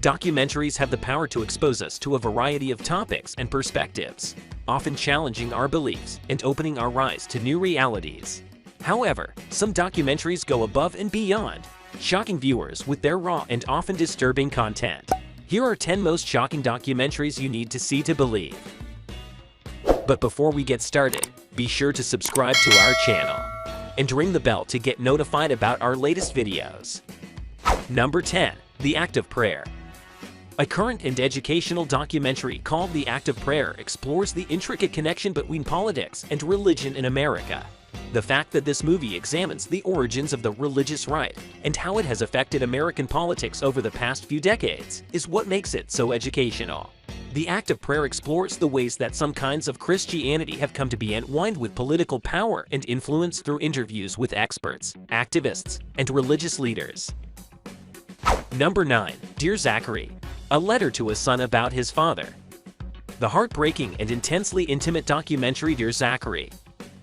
Documentaries have the power to expose us to a variety of topics and perspectives, often challenging our beliefs and opening our eyes to new realities. However, some documentaries go above and beyond, shocking viewers with their raw and often disturbing content. Here are 10 most shocking documentaries you need to see to believe. But before we get started, be sure to subscribe to our channel and ring the bell to get notified about our latest videos. Number 10. The Act of Prayer. A current and educational documentary called The Act of Prayer explores the intricate connection between politics and religion in America. The fact that this movie examines the origins of the religious right and how it has affected American politics over the past few decades is what makes it so educational. The Act of Prayer explores the ways that some kinds of Christianity have come to be entwined with political power and influence through interviews with experts, activists, and religious leaders. Number 9. Dear Zachary. A letter to a son about his father. The heartbreaking and intensely intimate documentary Dear Zachary.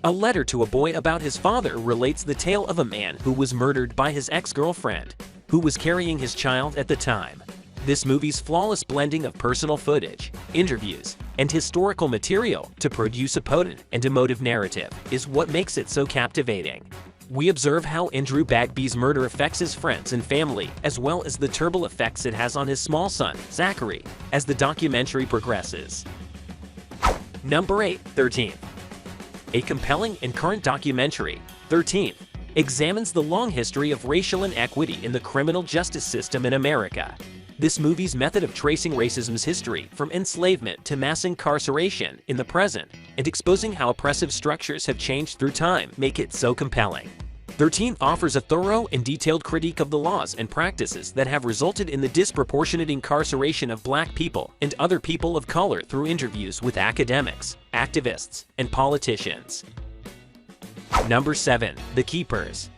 A letter to a boy about his father relates the tale of a man who was murdered by his ex-girlfriend, who was carrying his child at the time. This movie's flawless blending of personal footage, interviews, and historical material to produce a potent and emotive narrative is what makes it so captivating. We observe how Andrew Bagby's murder affects his friends and family, as well as the terrible effects it has on his small son, Zachary, as the documentary progresses. Number 8. 13th. A compelling and current documentary, 13th, examines the long history of racial inequity in the criminal justice system in America. This movie's method of tracing racism's history from enslavement to mass incarceration in the present and exposing how oppressive structures have changed through time make it so compelling. 13th offers a thorough and detailed critique of the laws and practices that have resulted in the disproportionate incarceration of Black people and other people of color through interviews with academics, activists, and politicians. Number 7. The Keepers.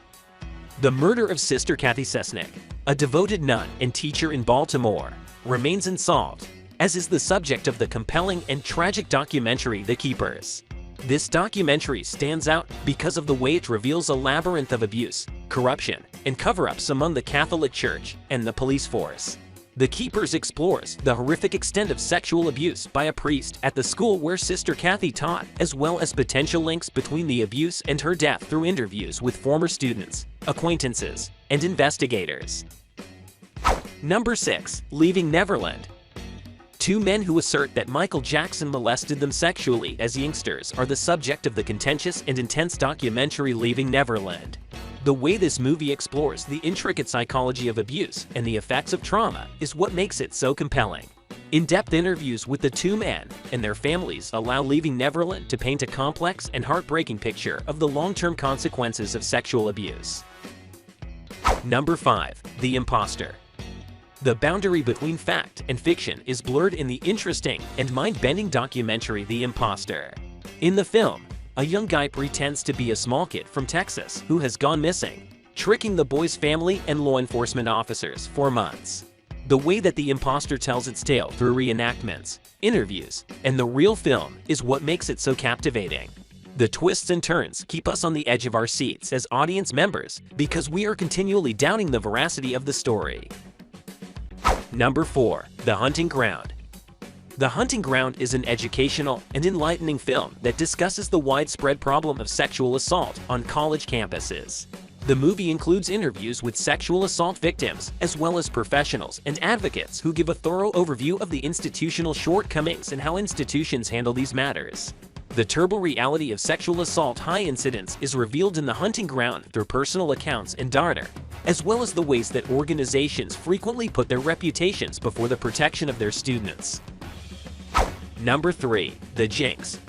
The murder of Sister Kathy Sesnick, a devoted nun and teacher in Baltimore, remains unsolved, as is the subject of the compelling and tragic documentary The Keepers. This documentary stands out because of the way it reveals a labyrinth of abuse, corruption, and cover-ups among the Catholic Church and the police force. The Keepers explores the horrific extent of sexual abuse by a priest at the school where Sister Kathy taught, as well as potential links between the abuse and her death through interviews with former students, acquaintances, and investigators. Number 6. Leaving Neverland. Two men who assert that Michael Jackson molested them sexually as youngsters are the subject of the contentious and intense documentary Leaving Neverland. The way this movie explores the intricate psychology of abuse and the effects of trauma is what makes it so compelling. In-depth interviews with the two men and their families allow Leaving Neverland to paint a complex and heartbreaking picture of the long-term consequences of sexual abuse. Number 5. The Imposter. The boundary between fact and fiction is blurred in the interesting and mind-bending documentary The Imposter. In the film, a young guy pretends to be a small kid from Texas who has gone missing, tricking the boy's family and law enforcement officers for months. The way that The Imposter tells its tale through reenactments, interviews, and the real film is what makes it so captivating. The twists and turns keep us on the edge of our seats as audience members because we are continually doubting the veracity of the story. Number 4. The Hunting Ground. The Hunting Ground is an educational and enlightening film that discusses the widespread problem of sexual assault on college campuses. The movie includes interviews with sexual assault victims, as well as professionals and advocates who give a thorough overview of the institutional shortcomings and how institutions handle these matters. The terrible reality of sexual assault high incidence is revealed in The Hunting Ground through personal accounts and data, as well as the ways that organizations frequently put their reputations before the protection of their students. Number 3. The Jinx.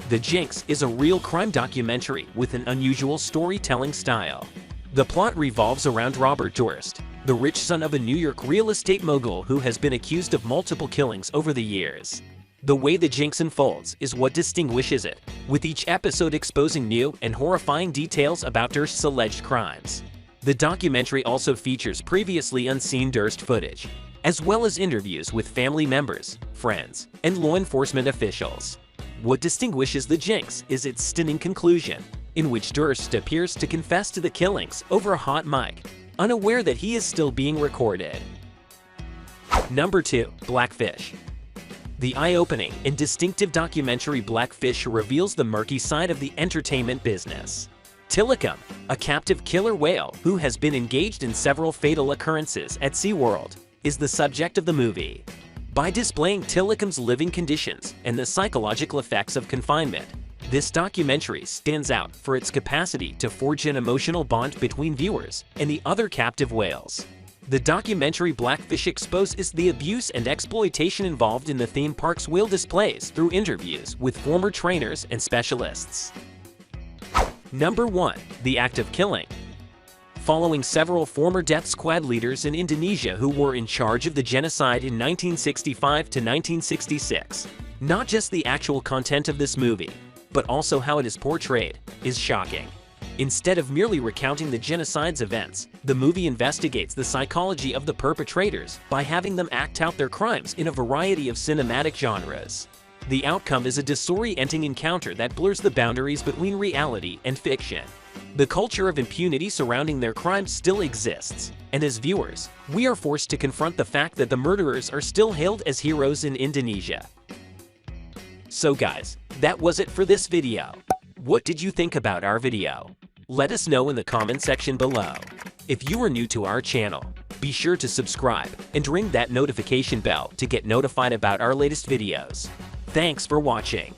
The Jinx is a real crime documentary with an unusual storytelling style. The plot revolves around Robert Durst, the rich son of a New York real estate mogul who has been accused of multiple killings over the years. The way The Jinx unfolds is what distinguishes it, with each episode exposing new and horrifying details about Durst's alleged crimes. The documentary also features previously unseen Durst footage, as well as interviews with family members, friends, and law enforcement officials. What distinguishes The Jinx is its stunning conclusion, in which Durst appears to confess to the killings over a hot mic, unaware that he is still being recorded. Number 2. Blackfish. The eye-opening and distinctive documentary Blackfish reveals the murky side of the entertainment business. Tilikum, a captive killer whale who has been engaged in several fatal occurrences at SeaWorld, is the subject of the movie. By displaying Tilikum's living conditions and the psychological effects of confinement, this documentary stands out for its capacity to forge an emotional bond between viewers and the other captive whales. The documentary Blackfish exposes the abuse and exploitation involved in the theme park's whale displays through interviews with former trainers and specialists. Number 1. The Act of Killing. Following several former death squad leaders in Indonesia who were in charge of the genocide in 1965 to 1966, not just the actual content of this movie, but also how it is portrayed, is shocking. Instead of merely recounting the genocide's events, the movie investigates the psychology of the perpetrators by having them act out their crimes in a variety of cinematic genres. The outcome is a disorienting encounter that blurs the boundaries between reality and fiction. The culture of impunity surrounding their crimes still exists, and as viewers, we are forced to confront the fact that the murderers are still hailed as heroes in Indonesia. So guys, that was it for this video. What did you think about our video? Let us know in the comment section below. If you are new to our channel, be sure to subscribe and ring that notification bell to get notified about our latest videos. Thanks for watching.